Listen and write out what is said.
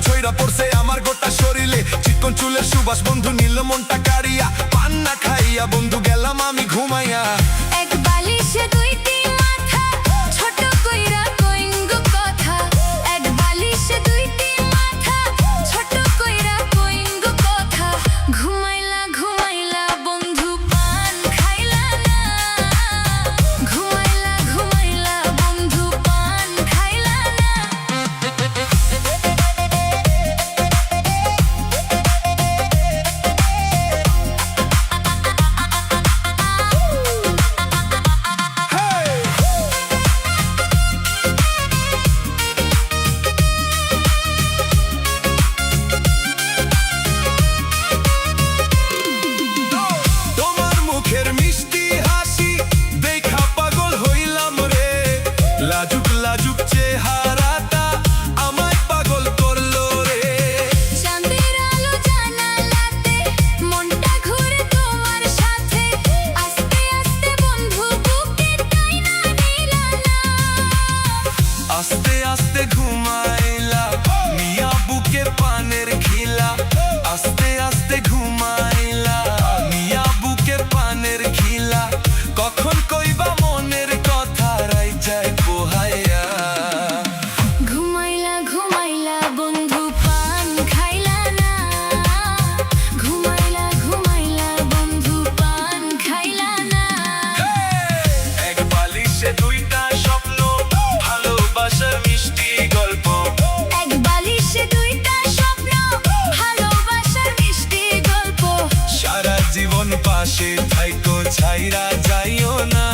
ছইরা পড়ছে আমার গোটা শরীরে, চিকন চুলের সুবাস বন্ধু নিল মনটা কাড়িয়া, পান না খাইয়া বন্ধু গেলাম আমি ঘুমাইয়া। এক বালিশে দুইটি মাথা, ছোট কইরা কইঙ্গু কথা। এক বালিশে দুইটি মাথা, ছোট কইরা কইঙ্গু কথা। ঘুমাইলা ঘুমাইলা বন্ধু পান খাইলা না। ঘুমাইলা ঘুমাইলা বন্ধু পান খাইলা না। তোমার মুখের মিষ্টি হাসি দেখা পাগল হইলাম রে, লাজুক লাজুক চেহারাটা আমায় পাগল করলো রে। চাঁদের আলো জানালাতে মনটা ঘুরে তোমার সাথে। আস্তে আস্তে বন্ধু বুকে টাইনা নিলা না। আস্তে আস্তে ঘুমাইলা মিয়া বুকে পানের খিলা, আস্তে আস্তে ঘুমাইলা মিয়া বুকে পানের খিলা। কখন কইবা মনের কথা রাই যায় পোহাইয়া। ঘুমাইলা ঘুমাইলা বন্ধু পান খাইলা না। ঘুমাইলা ঘুমাইলা বন্ধু পান খাইলা না। এক বালিশে দুইটা স্বপ্ন, ভালোবাসার মিষ্টি গল্প। এক বালিশে দুইটা স্বপ্ন, ভালোবাসার মিষ্টি গল্প। সারা জীবন পাশে থাইকো ছাইরা যাইও না।